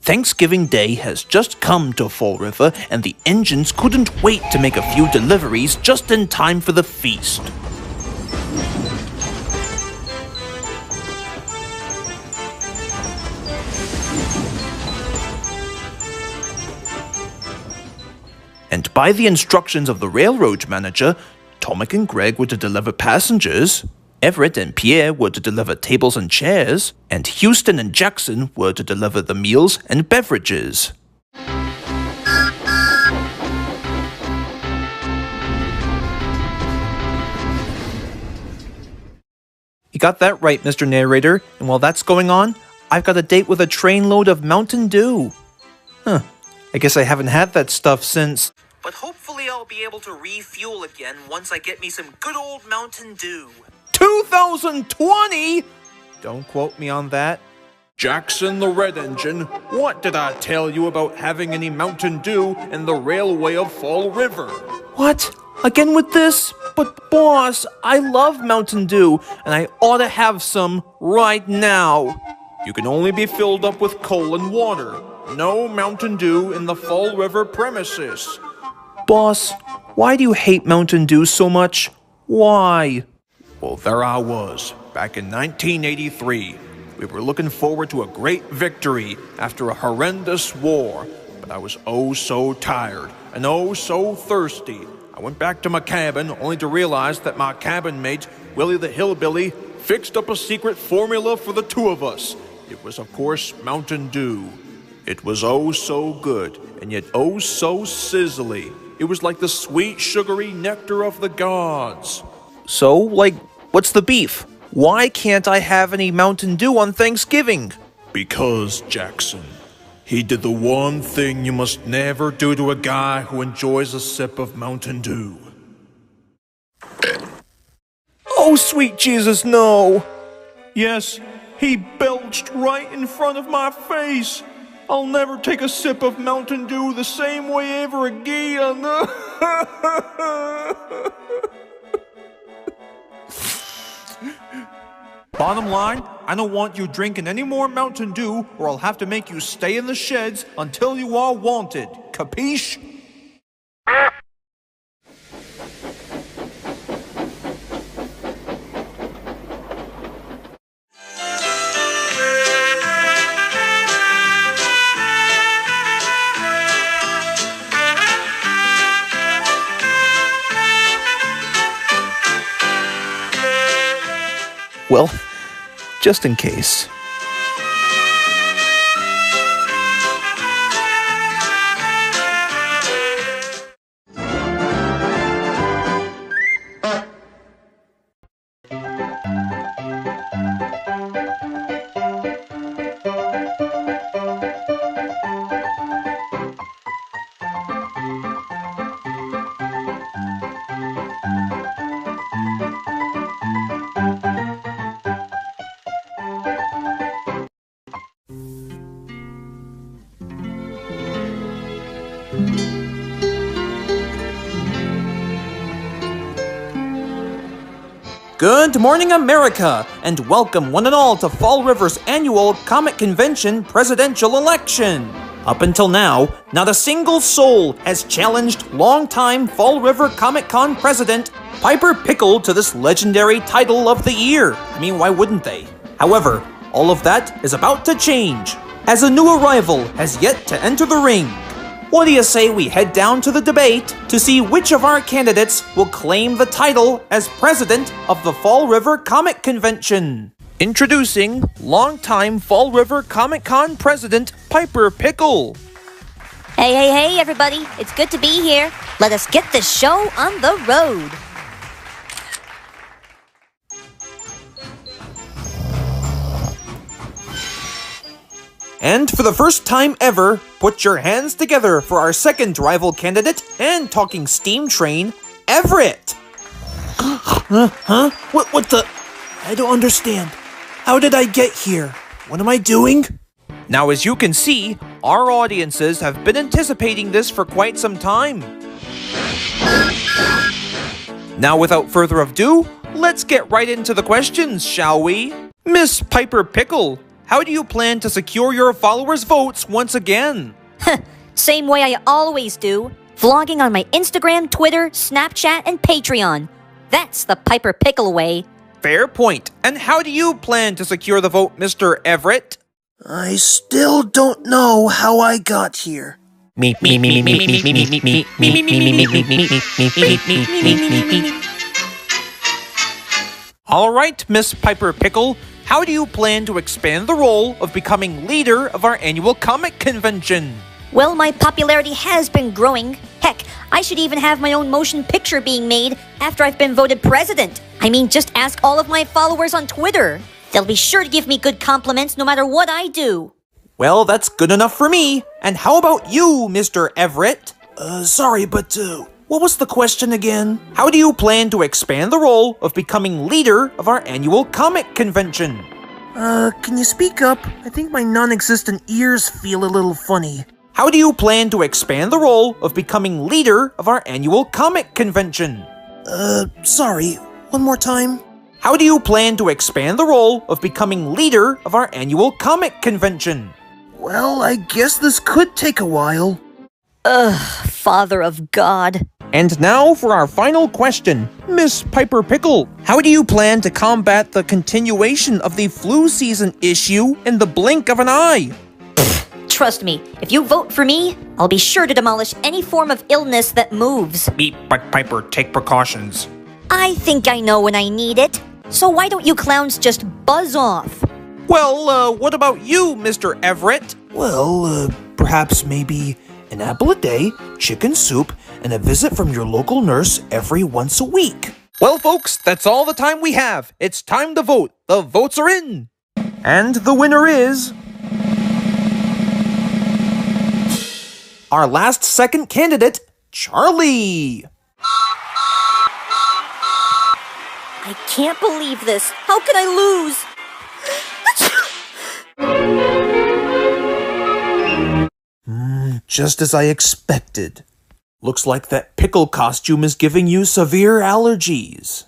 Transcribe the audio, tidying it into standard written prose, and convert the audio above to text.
Thanksgiving Day has just come to Fall River, and the engines couldn't wait to make a few deliveries just in time for the feast. And by the instructions of the railroad manager, Tomek and Greg were to deliver passengers, Everett and Pierre were to deliver tables and chairs, and Houston and Jackson were to deliver the meals and beverages. You got that right, Mr. Narrator, and while that's going on, I've got a date with a trainload of Mountain Dew. I guess I haven't had that stuff since... But hopefully I'll be able to refuel again once I get me some good old Mountain Dew. 2020? Don't quote me on that. Jackson the Red Engine, what did I tell you about having any Mountain Dew in the railway of Fall River? What? Again with this? But boss, I love Mountain Dew, and I ought to have some right now. You can only be filled up with coal and water. No Mountain Dew in the Fall River premises. Boss, why do you hate Mountain Dew so much? Why? Well, there I was, back in 1983. We were looking forward to a great victory after a horrendous war, but I was oh so tired and oh so thirsty. I went back to my cabin only to realize that my cabin mate, Willie the Hillbilly, fixed up a secret formula for the two of us. It was, of course, Mountain Dew. It was oh so good, and yet oh so sizzly. It was like the sweet, sugary nectar of the gods. So, what's the beef? Why can't I have any Mountain Dew on Thanksgiving? Because, Jackson, he did the one thing you must never do to a guy who enjoys a sip of Mountain Dew. Oh, sweet Jesus, no! Yes, he belched right in front of my face. I'll never take a sip of Mountain Dew the same way ever again. Bottom line, I don't want you drinking any more Mountain Dew, or I'll have to make you stay in the sheds until you are wanted. Capiche? Well, just in case. Good morning, America, and welcome one and all to Fall River's annual Comic Convention presidential election. Up until now, not a single soul has challenged longtime Fall River Comic Con president Piper Pickle to this legendary title of the year. I mean, why wouldn't they? However, all of that is about to change, as a new arrival has yet to enter the ring. What do you say we head down to the debate to see which of our candidates will claim the title as president of the Fall River Comic Convention? Introducing longtime Fall River Comic Con president Piper Pickle. Hey, everybody. It's good to be here. Let us get this show on the road. And for the first time ever, put your hands together for our second rival candidate and talking steam train, Everett. Huh? What the? I don't understand. How did I get here? What am I doing? Now, as you can see, our audiences have been anticipating this for quite some time. Now, without further ado, let's get right into the questions, shall we? Miss Piper Pickle, how do you plan to secure your followers' votes once again? Same way I always do. Vlogging on my Instagram, Twitter, Snapchat, and Patreon. That's the Piper Pickle way. Fair point. And how do you plan to secure the vote, Mr. Everett? I still don't know how I got here. All right, Miss Piper Pickle, how do you plan to expand the role of becoming leader of our annual comic convention? Well, my popularity has been growing. Heck, I should even have my own motion picture being made after I've been voted president. I mean, just ask all of my followers on Twitter. They'll be sure to give me good compliments no matter what I do. Well, that's good enough for me. And how about you, Mr. Everett? Sorry, but, what was the question again? How do you plan to expand the role of becoming leader of our annual comic convention? Can you speak up? I think my non-existent ears feel a little funny. How do you plan to expand the role of becoming leader of our annual comic convention? Sorry, one more time? How do you plan to expand the role of becoming leader of our annual comic convention? Well, I guess this could take a while. Father of God. And now for our final question. Miss Piper Pickle, how do you plan to combat the continuation of the flu season issue in the blink of an eye? Trust me, if you vote for me, I'll be sure to demolish any form of illness that moves. Beep, but Piper, take precautions. I think I know when I need it. So why don't you clowns just buzz off? Well, what about you, Mr. Everett? Well, perhaps maybe an apple a day, chicken soup, and a visit from your local nurse every once a week. Well, folks, that's all the time we have. It's time to vote. The votes are in. And the winner is... our last second candidate, Charlie. I can't believe this. How could I lose? Just as I expected. Looks like that pickle costume is giving you severe allergies.